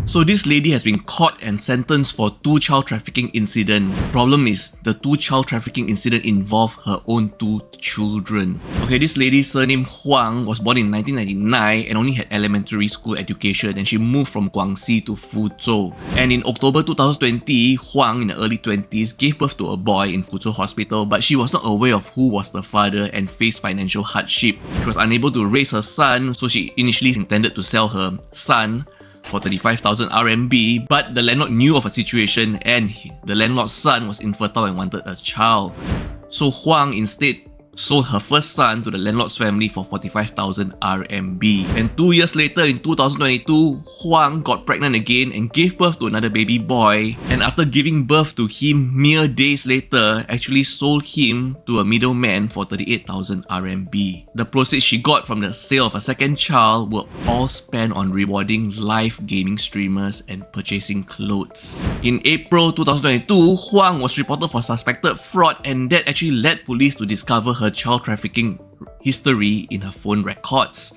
So this lady has been caught and sentenced for 2 child trafficking incident. Problem is, the 2 child trafficking incident involved her own 2 children. Okay, this lady's surname Huang was born in 1999 and only had elementary school education, and she moved from Guangxi to Fuzhou. And in October 2020, Huang, in the early 20s, gave birth to a boy in Fuzhou Hospital, but she was not aware of who was the father and faced financial hardship. She was unable to raise her son, so she initially intended to sell her son for 35,000 RMB, but the landlord knew of a situation and the landlord's son was infertile and wanted a child. So Huang instead sold her first son to the landlord's family for 45,000 RMB. And 2 years later, in 2022, Huang got pregnant again and gave birth to another baby boy. And after giving birth to him mere days later, actually sold him to a middleman for 38,000 RMB. The proceeds she got from the sale of a second child were all spent on rewarding live gaming streamers and purchasing clothes. In April 2022, Huang was reported for suspected fraud, and that actually led police to discover her child trafficking history in her phone records.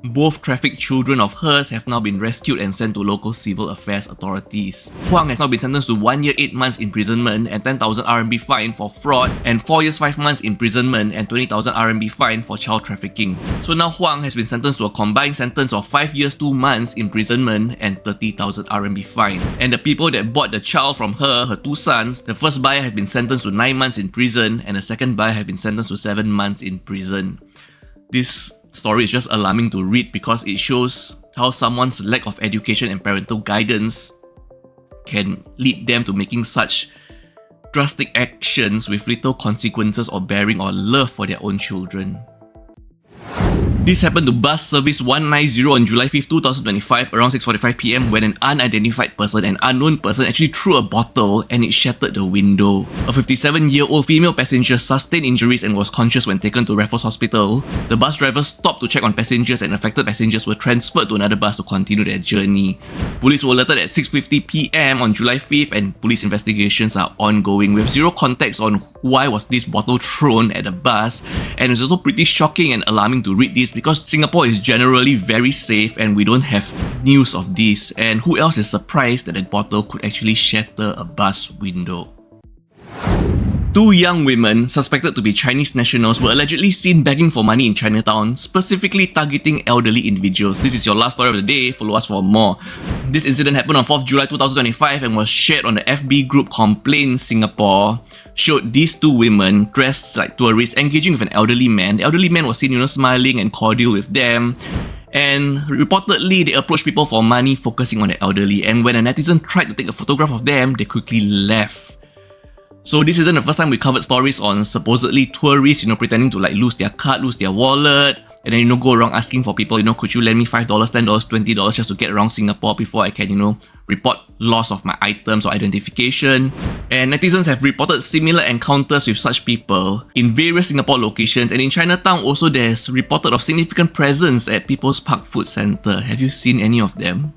Both trafficked children of hers have now been rescued and sent to local civil affairs authorities. Huang has now been sentenced to 1 year 8 months imprisonment and 10,000 RMB fine for fraud, and 4 years 5 months imprisonment and 20,000 RMB fine for child trafficking. So now Huang has been sentenced to a combined sentence of 5 years 2 months imprisonment and 30,000 RMB fine. And the people that bought the child from her 2 sons, the first buyer has been sentenced to 9 months in prison and the second buyer has been sentenced to 7 months in prison. This story is just alarming to read because it shows how someone's lack of education and parental guidance can lead them to making such drastic actions with little consequences or bearing or love for their own children. This happened to bus service 190 on July 5, 2025 around 6:45 PM when an unidentified person, an unknown person, actually threw a bottle and it shattered the window. A 57-year-old female passenger sustained injuries and was conscious when taken to Raffles Hospital. The bus driver stopped to check on passengers and affected passengers were transferred to another bus to continue their journey. Police were alerted at 6:50 PM on July 5th and police investigations are ongoing. We have zero context on why was this bottle thrown at the bus, and it's also pretty shocking and alarming to read this because Singapore is generally very safe and we don't have news of this, and who else is surprised that a bottle could actually shatter a bus window? 2 young women suspected to be Chinese nationals were allegedly seen begging for money in Chinatown, specifically targeting elderly individuals. This is your last story of the day, follow us for more. This incident happened on 4th July 2025 and was shared on the FB group Complain Singapore. Showed these 2 women dressed like tourists engaging with an elderly man. The elderly man was seen, smiling and cordial with them. And reportedly, they approached people for money focusing on the elderly. And when a netizen tried to take a photograph of them, they quickly left. So this isn't the first time we covered stories on supposedly tourists, pretending to lose their card, lose their wallet, and then, go around asking for people, could you lend me $5, $10, $20 just to get around Singapore before I can, report loss of my items or identification. And netizens have reported similar encounters with such people in various Singapore locations, and in Chinatown also there's reported of significant presence at People's Park Food Centre. Have you seen any of them?